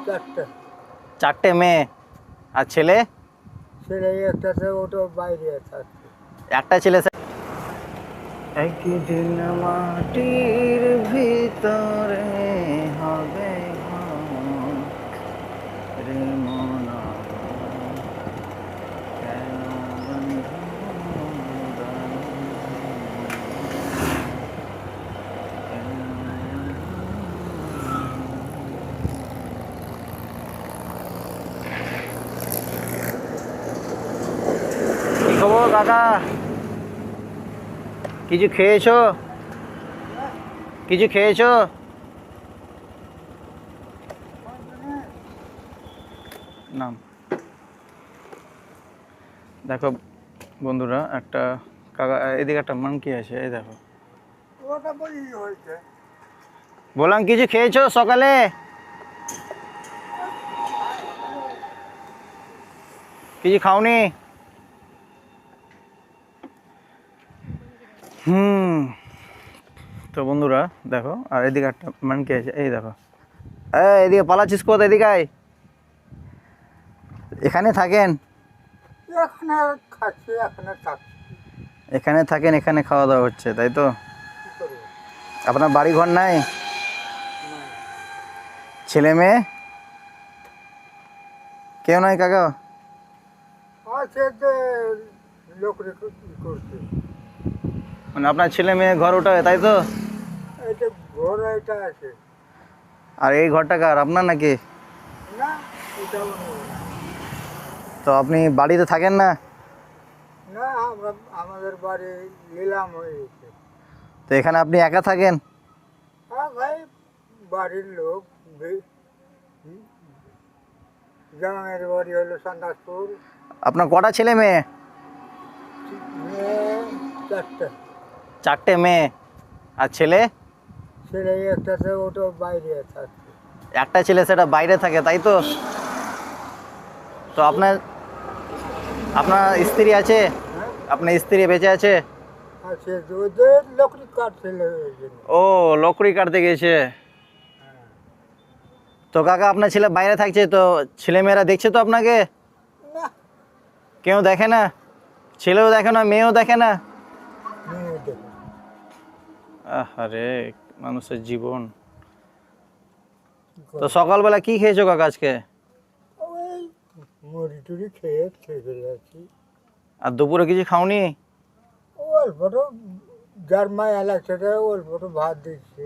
চারটে। চারটে মেয়ে আর ছেলে? ছেলে একটাতে, ওটা বাইরে থাকছে। একটা ছেলে। একদিন মাটির ভিতরে হবে ঘর রে মন আমার, কেন বন্ধু উদাস, কেন কি খবর কাকা? কিছু খেয়েছো? কিছু খেয়েছো? নাম দেখো বন্ধুরা, একটা কাকা এদিকে একটা মাংকি আছে, এই দেখো। ওটা বলি হয়েছে। বললাম কিছু খেয়েছো সকালে? কিছু খাওনি? তো বন্ধুরা দেখো, আর এদিকে একটা মাংকি আছে, এই দেখো। এদিকে পালাচ্ছিস কোথায়? এদিকে আয়। এখানে থাকেন? এখানে খাচ্ছি, এখানে থাকছি। এখানে থাকেন, এখানে খাওয়া দাওয়া হচ্ছে, তাই তো? কি করবো? আপনার বাড়ি ঘর নাই? না। ছেলে মেয়ে কেউ নয় কাকা? আছে যে লোক রেখে করছে। মানে আপনার ছেলে মেয়ে ঘর ওঠায়, তাই তো? এটা ঘর, এটা আছে। আর এই ঘরটা কার, আপনার নাকি? না, এটাও নেই। তো আপনি বাড়িতে থাকেন না? না, আমাদের বাড়ি নিলাম হয়ে গেছে। তো এখানে আপনি একা থাকেন? হ্যাঁ ভাই, বাড়ির লোক। জামাইয়ের বাড়ি হলো সন্দাসপুর। আপনার কটা ছেলে মেয়ে? মেয়ে চারটে। চারটে মেয়ে আর ছেলে? ছেলে একটাতে, ওটা বাইরে থাকছে। একটা ছেলে, সেটা বাইরে থাকে, তাই তো? তো আপনার আপনার স্ত্রী আছে? হ্যাঁ, আপনার স্ত্রী বেঁচে আছে? আছে ওদের লকড়ি কাটছিল ওই জন্য। ও, লকড়ি কাটতে গেছে। হ্যাঁ। তো কাকা আপনার ছেলে বাইরে থাকছে, তো ছেলেমেয়েরা দেখছে তো আপনাকে? না, কেউ দেখে না? ছেলেও দেখে না, মেয়েও দেখে না? মেয়ে দেখো। আরে মানুষের জীবন। কি তো করবো? সকালবেলা কি খেয়েছো কাকা আজকে? ওই মুড়ি টুড়ি খেয়ে ফেলে আছি। আর দুপুরে কিছু খাওনি? অল্পটা, যার মায়া লাগছে অল্পটা ভাত দিচ্ছে।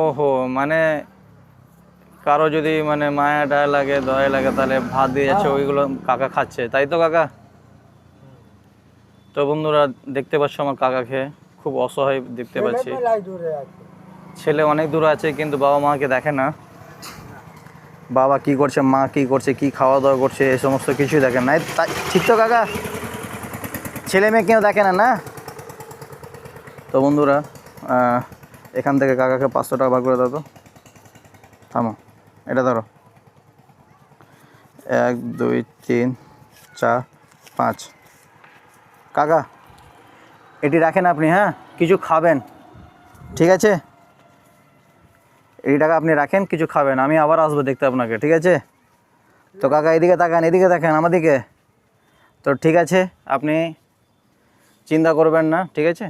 ওহো, মানে কারো যদি মানে মায়া ডায়া লাগে, দয়া লাগে, তাহলে ভাত দিয়ে যাচ্ছে, ওইগুলো কাকা খাচ্ছে, তাই তো কাকা? তো বন্ধুরা দেখতে পাচ্ছ আমার কাকাকে, খুব অসহায় দেখতে পাচ্ছি। মেলায় দূরে আছে। ছেলে অনেক দূরে আছে, কিন্তু বাবা মাকে দেখে না। বাবা কি করছে, মা কি করছে, কি খাওয়া দাওয়া করছে, এই সমস্ত কিছুই দেখে না, ঠিক তো কাকা? ছেলে মেয়ে কেউ দেখে না, না? তো বন্ধুরা এখান থেকে কাকাকে 500 টাকা ভাগ করে দাও তো। থামো, এটা ধরো। 1 2 3 4 5। কাকা এটি রাখেন আপনি, হ্যাঁ? কিছু খাবেন, ঠিক আছে? এই টাকা আপনি রাখেন, কিছু খাবেন, আমি আবার আসবো দেখতে আপনাকে, ঠিক আছে? তো কাকা এদিকে তাকান, এদিকে দেখেন আমার দিকে। তো ঠিক আছে, আপনি চিন্তা করবেন না, ঠিক আছে?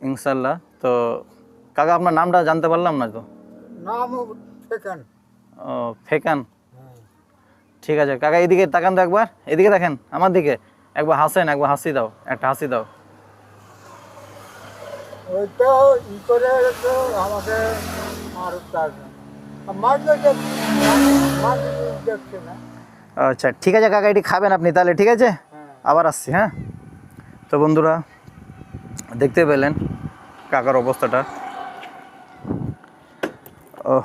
ইনশাল্লাহ। তো কাকা আপনার নামটা জানতে পারলাম না তো। নাম সেখান। ও, ফেকান। ঠিক আছে কাকা, এদিকে তাকান তো একবার, এদিকে দেখেন আমার দিকে, একবার হাসেন, একবার হাসি দাও, একটা হাসি দাও। ওইটা ই করে তো আমাকে মারলে দেখছে না। আচ্ছা ঠিক আছে কাকা, এটি খাবেন আপনি তাহলে, ঠিক আছে? হ্যাঁ। আবার আসছি, হ্যাঁ? তো বন্ধুরা দেখতে পেলেন কাকার অবস্থাটা। ও